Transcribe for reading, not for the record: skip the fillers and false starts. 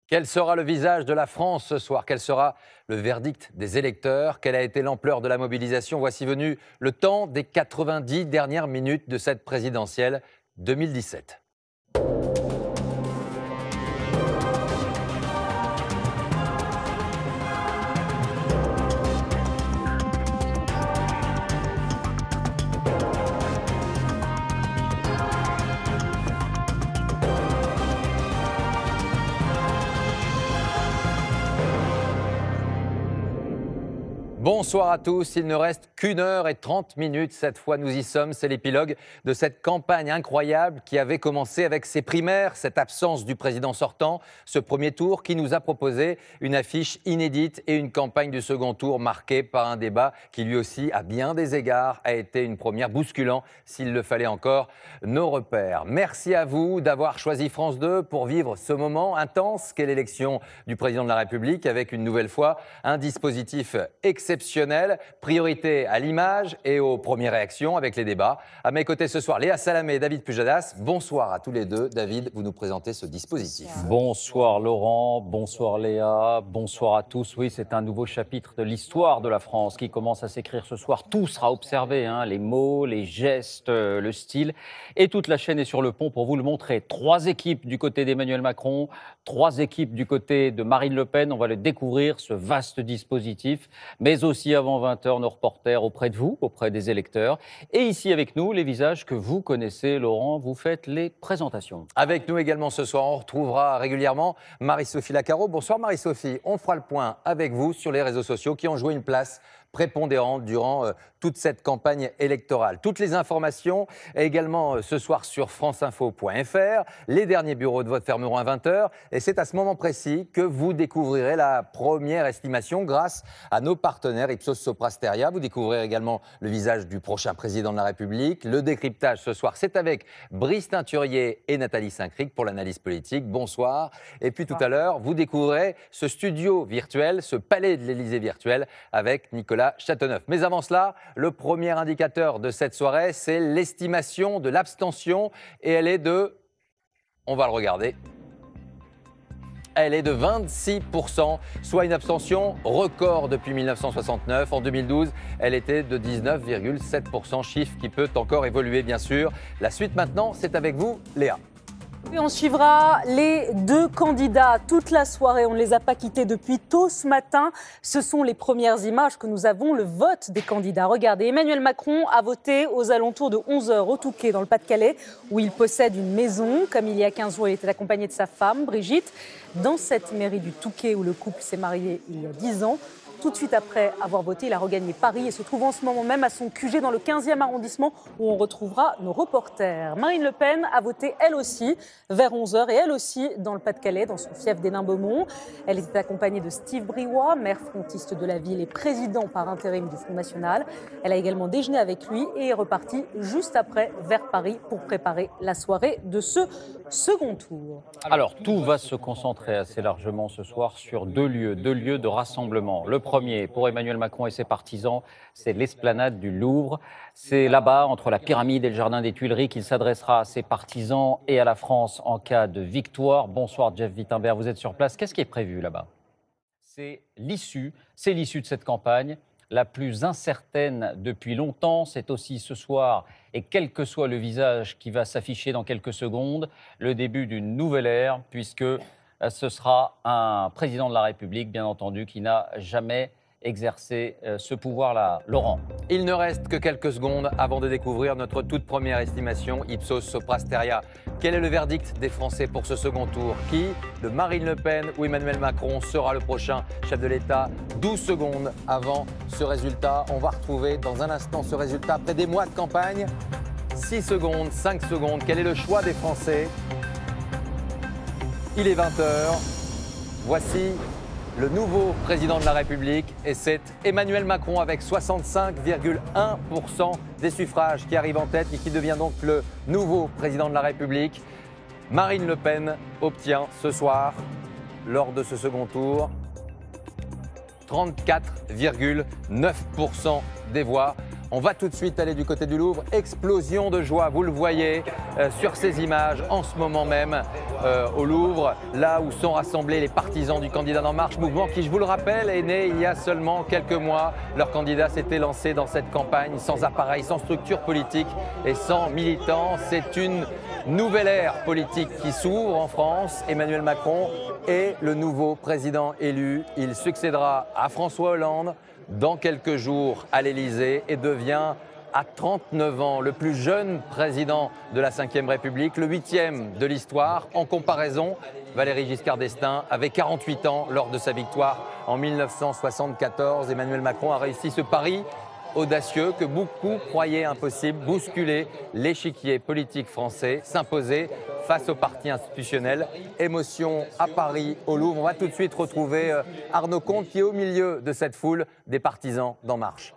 Quel sera le visage de la France ce soir? Quel sera le verdict des électeurs? Quelle a été l'ampleur de la mobilisation? Voici venu le temps des 90 dernières minutes de cette présidentielle 2017. Bonsoir à tous, il ne reste qu'1h30 cette fois, nous y sommes, c'est l'épilogue de cette campagne incroyable qui avait commencé avec ses primaires, cette absence du président sortant, ce premier tour qui nous a proposé une affiche inédite et une campagne du second tour marquée par un débat qui lui aussi, à bien des égards, a été une première bousculant, s'il le fallait encore, nos repères. Merci à vous d'avoir choisi France 2 pour vivre ce moment intense qu'est l'élection du président de la République avec une nouvelle fois un dispositif exceptionnel. Priorité à l'image et aux premières réactions avec les débats. À mes côtés ce soir, Léa Salamé et David Pujadas. Bonsoir à tous les deux. David, vous nous présentez ce dispositif. Bonsoir Laurent, bonsoir Léa, bonsoir à tous. Oui, c'est un nouveau chapitre de l'histoire de la France qui commence à s'écrire ce soir. Tout sera observé, les mots, les gestes, le style. Et toute la chaîne est sur le pont pour vous le montrer. 3 équipes du côté d'Emmanuel Macron, 3 équipes du côté de Marine Le Pen. On va le découvrir, ce vaste dispositif. Mais aussi avant 20h, nos reporters auprès de vous, auprès des électeurs. Et ici avec nous, les visages que vous connaissez. Laurent, vous faites les présentations. Avec nous également ce soir, on retrouvera régulièrement Marie-Sophie Lacaro. Bonsoir Marie-Sophie, on fera le point avec vous sur les réseaux sociaux qui ont joué une place prépondérante durant toute cette campagne électorale. Toutes les informations également ce soir sur franceinfo.fr. Les derniers bureaux de vote fermeront à 20h et c'est à ce moment précis que vous découvrirez la première estimation grâce à nos partenaires Ipsos Soprasteria. Vous découvrirez également le visage du prochain président de la République. Le décryptage ce soir, c'est avec Brice Teinturier et Nathalie Saint-Cric pour l'analyse politique. Bonsoir. Et puis tout à l'heure, vous découvrirez ce studio virtuel, ce palais de l'Élysée virtuel avec Nicolas Châteauneuf. Mais avant cela, le premier indicateur de cette soirée, c'est l'estimation de l'abstention et elle est de, on va le regarder, elle est de 26%, soit une abstention record depuis 1969. En 2012, elle était de 19,7%, chiffre qui peut encore évoluer bien sûr. La suite maintenant, c'est avec vous, Léa. Et on suivra les 2 candidats toute la soirée. On ne les a pas quittés depuis tôt ce matin. Ce sont les premières images que nous avons, le vote des candidats. Regardez, Emmanuel Macron a voté aux alentours de 11h au Touquet, dans le Pas-de-Calais, où il possède une maison. Comme il y a 15 jours, il était accompagné de sa femme, Brigitte, dans cette mairie du Touquet où le couple s'est marié il y a 10 ans. Tout de suite après avoir voté, il a regagné Paris et se trouve en ce moment même à son QG dans le 15e arrondissement où on retrouvera nos reporters. Marine Le Pen a voté elle aussi vers 11h et elle aussi dans le Pas-de-Calais, dans son fief d'Hénin-Beaumont. Elle était accompagnée de Steve Briouat, maire frontiste de la ville et président par intérim du Front National. Elle a également déjeuné avec lui et est repartie juste après vers Paris pour préparer la soirée de ce second tour. Alors, tout va se concentrer assez largement ce soir sur 2 lieux de rassemblement. Le premier, pour Emmanuel Macron et ses partisans, c'est l'esplanade du Louvre. C'est là-bas, entre la pyramide et le jardin des Tuileries, qu'il s'adressera à ses partisans et à la France en cas de victoire. Bonsoir Jeff Wittenberg, vous êtes sur place. Qu'est-ce qui est prévu là-bas? C'est l'issue de cette campagne, la plus incertaine depuis longtemps. C'est aussi ce soir, et quel que soit le visage qui va s'afficher dans quelques secondes, le début d'une nouvelle ère, puisque ce sera un président de la République, bien entendu, qui n'a jamais exercer ce pouvoir-là. Laurent. Il ne reste que quelques secondes avant de découvrir notre toute première estimation Ipsos Soprasteria. Quel est le verdict des Français pour ce second tour? Qui, de Marine Le Pen ou Emmanuel Macron, sera le prochain chef de l'État? 12 secondes avant ce résultat. On va retrouver dans un instant ce résultat après des mois de campagne. 6 secondes, 5 secondes. Quel est le choix des Français? Il est 20h. Voici le nouveau président de la République et c'est Emmanuel Macron avec 65,1% des suffrages qui arrive en tête et qui devient donc le nouveau président de la République. Marine Le Pen obtient ce soir, lors de ce second tour, 34,9% des voix. On va tout de suite aller du côté du Louvre. Explosion de joie, vous le voyez sur ces images en ce moment même au Louvre, là où sont rassemblés les partisans du candidat d'En Marche, mouvement qui, je vous le rappelle, est né il y a seulement quelques mois. Leur candidat s'était lancé dans cette campagne sans appareil, sans structure politique et sans militants. C'est une nouvelle ère politique qui s'ouvre en France. Emmanuel Macron est le nouveau président élu. Il succédera à François Hollande dans quelques jours à l'Élysée et devient à 39 ans le plus jeune président de la Ve République, le 8e de l'histoire. En comparaison, Valéry Giscard d'Estaing avait 48 ans lors de sa victoire en 1974. Emmanuel Macron a réussi ce pari audacieux que beaucoup croyaient impossible, bousculer l'échiquier politique français, s'imposer face aux partis institutionnels. Émotion à Paris, au Louvre. On va tout de suite retrouver Arnaud Comte qui est au milieu de cette foule des partisans d'En Marche.